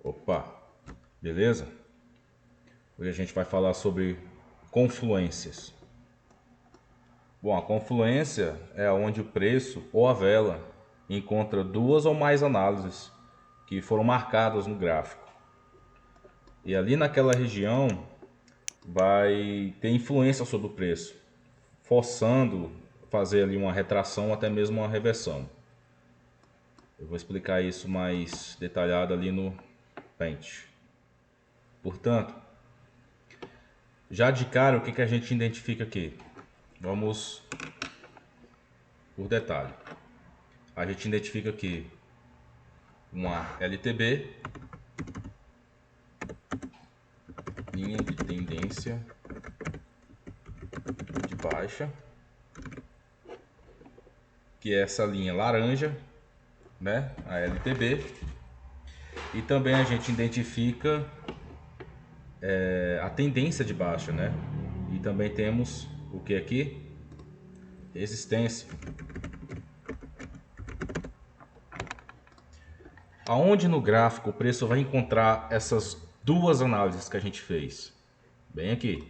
Opa, beleza? Hoje a gente vai falar sobre confluências. Bom, a confluência é onde o preço ou a vela encontra duas ou mais análises que foram marcadas no gráfico. E ali naquela região vai ter influência sobre o preço, forçando fazer ali uma retração ou até mesmo uma reversão. Eu vou explicar isso mais detalhado ali no Paint. Portanto, já de cara, o que a gente identifica aqui? Vamos por detalhe. A gente identifica aqui uma LTB, linha de tendência de baixa, que é essa linha laranja, né? A LTB. E também a gente identifica a tendência de baixa, né? E também temos o que aqui? Resistência. Aonde no gráfico o preço vai encontrar essas duas análises que a gente fez? Bem aqui.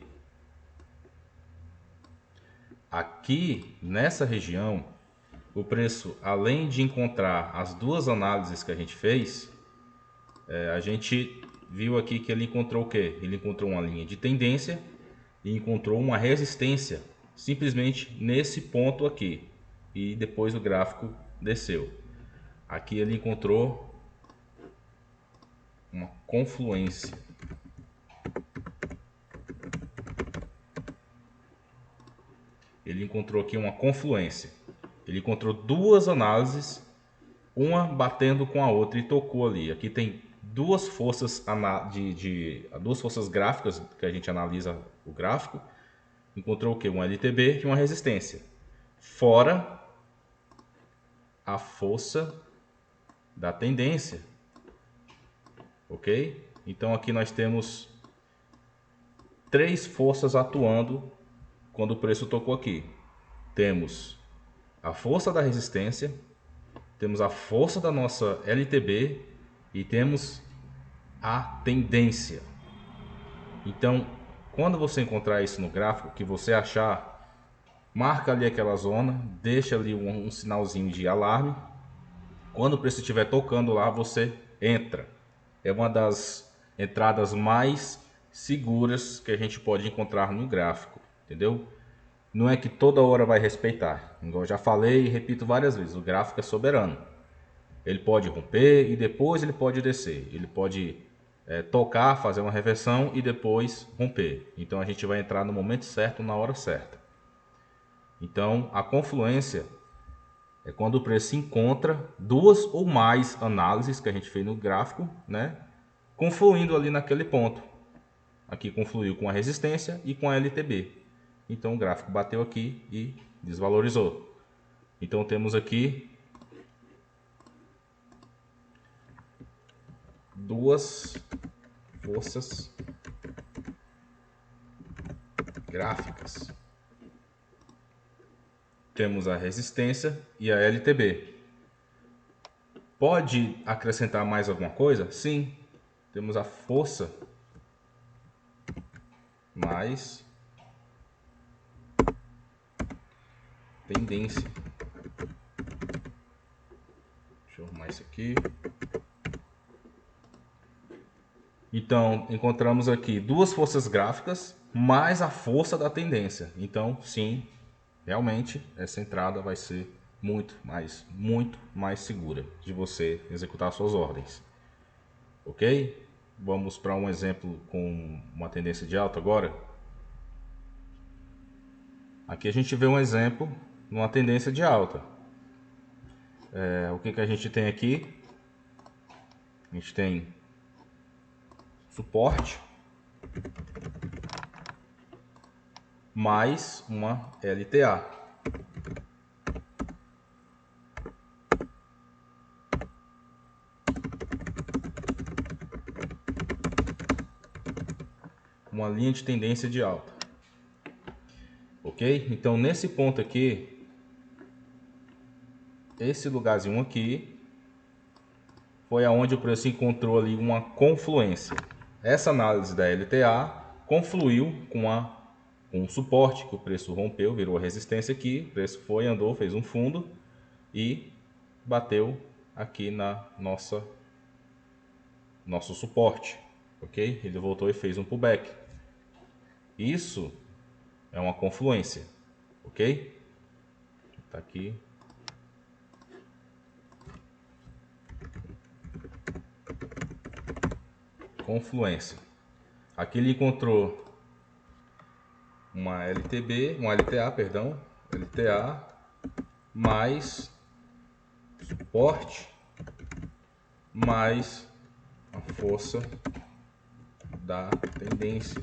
Aqui nessa região, o preço, além de encontrar as duas análises que a gente fez, a gente viu aqui que ele encontrou o quê? Ele encontrou uma linha de tendência e encontrou uma resistência, simplesmente nesse ponto aqui. E depois o gráfico desceu. Aqui ele encontrou uma confluência. Ele encontrou aqui uma confluência. Ele encontrou duas análises, uma batendo com a outra e tocou ali. Aqui tem duas forças duas forças gráficas que a gente analisa o gráfico. Encontrou o que? Um LTB e uma resistência. Fora a força da tendência. Ok? Então aqui nós temos três forças atuando quando o preço tocou aqui. Temos a força da resistência, temos a força da nossa LTB e temos a tendência. Então, quando você encontrar isso no gráfico, que você achar, marca ali aquela zona, deixa ali um sinalzinho de alarme. Quando o preço estiver tocando lá, você entra. É uma das entradas mais seguras que a gente pode encontrar no gráfico, entendeu? Não é que toda hora vai respeitar. Igual eu já falei e repito várias vezes, o gráfico é soberano. Ele pode romper e depois ele pode descer. Ele pode tocar, fazer uma reversão e depois romper. Então a gente vai entrar no momento certo, na hora certa. Então a confluência é quando o preço encontra duas ou mais análises que a gente fez no gráfico, né? Confluindo ali naquele ponto. Aqui confluiu com a resistência e com a LTB. Então o gráfico bateu aqui e desvalorizou. Então temos aqui duas forças gráficas. Temos a resistência e a LTB. Pode acrescentar mais alguma coisa? Sim. Temos a força mais tendência. Deixa eu arrumar isso aqui. Então, encontramos aqui duas forças gráficas mais a força da tendência. Então, sim, realmente essa entrada vai ser muito mais segura de você executar suas ordens. Ok? Vamos para um exemplo com uma tendência de alta agora. Aqui a gente vê um exemplo numa tendência de alta. O que a gente tem aqui? A gente tem suporte mais uma LTA. Uma linha de tendência de alta. Ok? Então nesse ponto aqui esse lugarzinho aqui foi aonde o preço encontrou ali uma confluência. Essa análise da LTA confluiu com um suporte que o preço rompeu, virou a resistência aqui, o preço foi, andou, fez um fundo e bateu aqui na nosso suporte, ok? Ele voltou e fez um pullback. Isso é uma confluência, ok? Tá aqui. Confluência. Aqui ele encontrou uma LTA, perdão, LTA mais suporte mais a força da tendência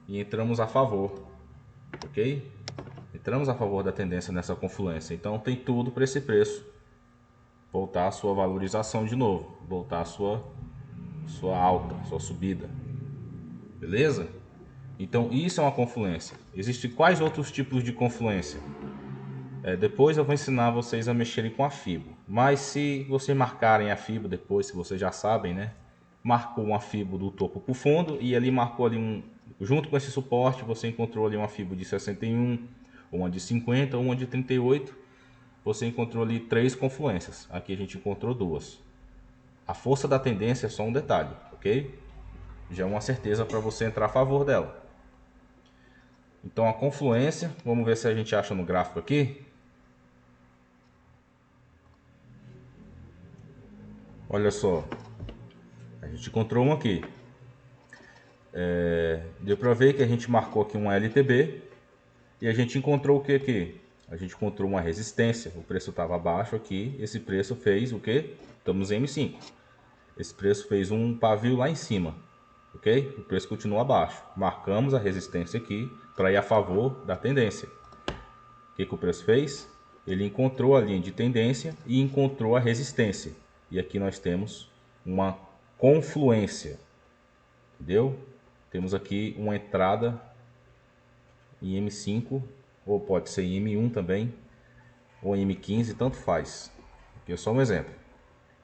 e entramos a favor, ok? Entramos a favor da tendência nessa confluência, então tem tudo para esse preço voltar a sua valorização de novo, voltar a sua alta, sua subida, beleza? Então isso é uma confluência. Existem quais outros tipos de confluência? Depois eu vou ensinar vocês a mexerem com a FIBO, mas se vocês marcarem a FIBO depois, se vocês já sabem, né? Marcou uma FIBO do topo para o fundo e ali marcou ali junto com esse suporte você encontrou ali uma FIBO de 61, uma de 50, uma de 38. Você encontrou ali 3 confluências. Aqui a gente encontrou 2. A força da tendência é só um detalhe, ok? Já é uma certeza para você entrar a favor dela. Então a confluência, vamos ver se a gente acha no gráfico aqui. Olha só, a gente encontrou uma aqui. Deu para ver que a gente marcou aqui um LTB e a gente encontrou o que aqui? A gente encontrou uma resistência, o preço estava abaixo aqui, esse preço fez o que? Estamos em M5. Esse preço fez um pavio lá em cima, ok? O preço continua abaixo. Marcamos a resistência aqui para ir a favor da tendência. O que o preço fez? Ele encontrou a linha de tendência e encontrou a resistência. E aqui nós temos uma confluência, entendeu? Temos aqui uma entrada em M5, ou pode ser em M1 também, ou em M15, tanto faz. Aqui é só um exemplo.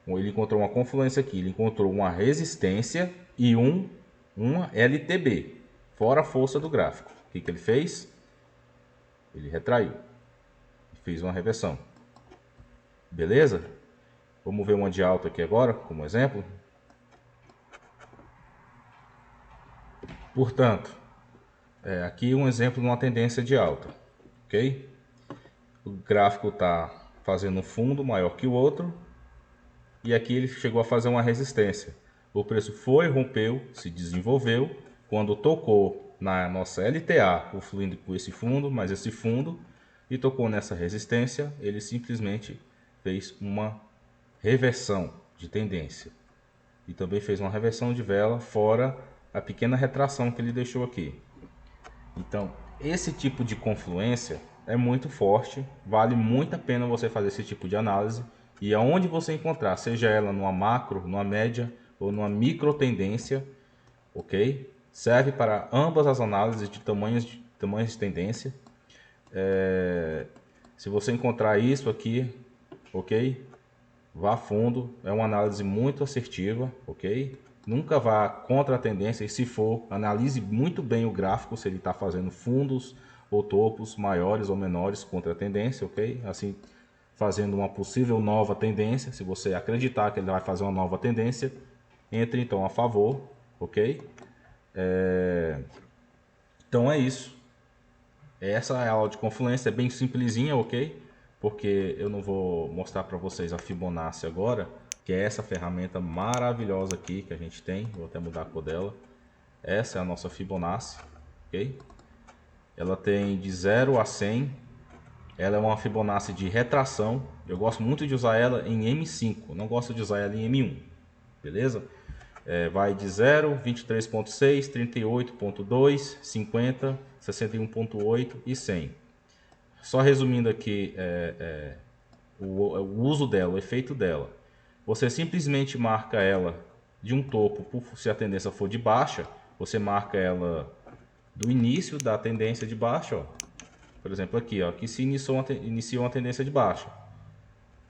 Ele encontrou uma confluência aqui, ele encontrou uma resistência e uma LTB, fora a força do gráfico. O que ele fez? Ele retraiu, fez uma reversão. Beleza? Vamos ver uma de alta aqui agora, como exemplo. Portanto, aqui um exemplo de uma tendência de alta, ok? O gráfico está fazendo um fundo maior que o outro e aqui ele chegou a fazer uma resistência. O preço foi, rompeu, se desenvolveu. Quando tocou na nossa LTA, confluindo com esse fundo, mais esse fundo, e tocou nessa resistência, ele simplesmente fez uma reversão de tendência. E também fez uma reversão de vela, fora a pequena retração que ele deixou aqui. Então, esse tipo de confluência é muito forte, vale muito a pena você fazer esse tipo de análise. E aonde você encontrar, seja ela numa macro, numa média ou numa micro tendência, ok? Serve para ambas as análises de tamanhos de tendência. Se você encontrar isso aqui, ok? Vá a fundo, é uma análise muito assertiva, ok? Nunca vá contra a tendência e se for, analise muito bem o gráfico, se ele está fazendo fundos ou topos maiores ou menores contra a tendência, ok? Assim, fazendo uma possível nova tendência, se você acreditar que ele vai fazer uma nova tendência, entre então a favor, ok? Então é isso. Essa é a aula de confluência, é bem simplesinha, ok? Porque eu não vou mostrar para vocês a Fibonacci agora, que é essa ferramenta maravilhosa aqui que a gente tem. Vou até mudar a cor dela. Essa é a nossa Fibonacci, ok? Ela tem de 0 a 100. Ela é uma Fibonacci de retração. Eu gosto muito de usar ela em M5, não gosto de usar ela em M1, beleza? Vai de 0, 23.6, 38.2, 50, 61.8 e 100. Só resumindo aqui o uso dela, o efeito dela. Você simplesmente marca ela de um topo, se a tendência for de baixa, você marca ela do início da tendência de baixa, ó. Por exemplo aqui, ó, que se iniciou uma tendência de baixa.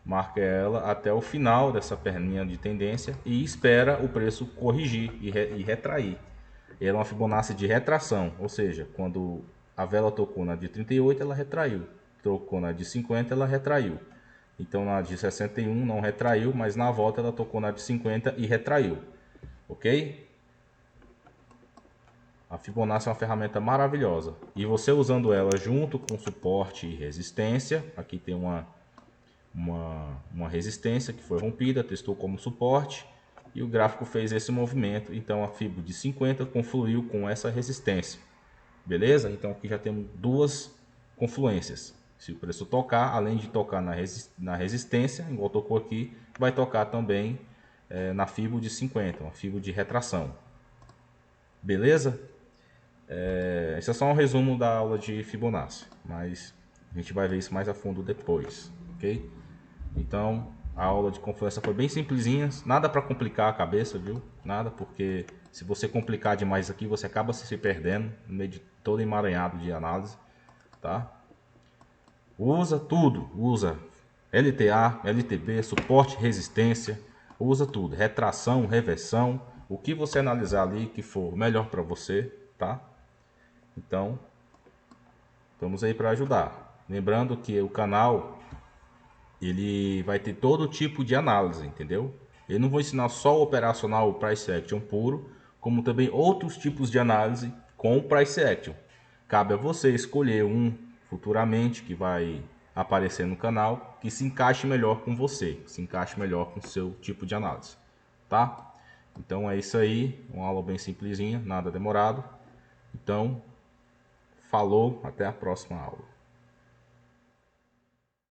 marca ela até o final dessa perninha de tendência e espera o preço corrigir e retrair. Ela é uma Fibonacci de retração, ou seja, quando a vela tocou na de 38, ela retraiu. Tocou na de 50, ela retraiu. Então na de 61 não retraiu, mas na volta ela tocou na de 50 e retraiu. Ok? A Fibonacci é uma ferramenta maravilhosa. E você usando ela junto com suporte e resistência, aqui tem uma resistência que foi rompida, testou como suporte e o gráfico fez esse movimento. Então a Fibo de 50 confluiu com essa resistência. Beleza? Então aqui já temos duas confluências. Se o preço tocar, além de tocar na resistência, igual tocou aqui, vai tocar também na Fibo de 50, uma Fibo de retração. Beleza? Esse é só um resumo da aula de Fibonacci, mas a gente vai ver isso mais a fundo depois, ok? Então, a aula de confluência foi bem simplesinha, nada para complicar a cabeça, viu? Nada, porque se você complicar demais aqui, você acaba se perdendo no meio de todo emaranhado de análise, tá? Usa tudo, usa LTA, LTB, suporte, resistência, usa tudo, retração, reversão, o que você analisar ali que for melhor para você, tá? Então, estamos aí para ajudar. Lembrando que o canal ele vai ter todo tipo de análise, entendeu? Eu não vou ensinar só o operacional Price Action puro, como também outros tipos de análise com o Price Action. Cabe a você escolher um futuramente que vai aparecer no canal que se encaixe melhor com você, se encaixe melhor com o seu tipo de análise, tá? Então é isso aí, uma aula bem simplesinha, nada demorado. Então, falou, até a próxima aula.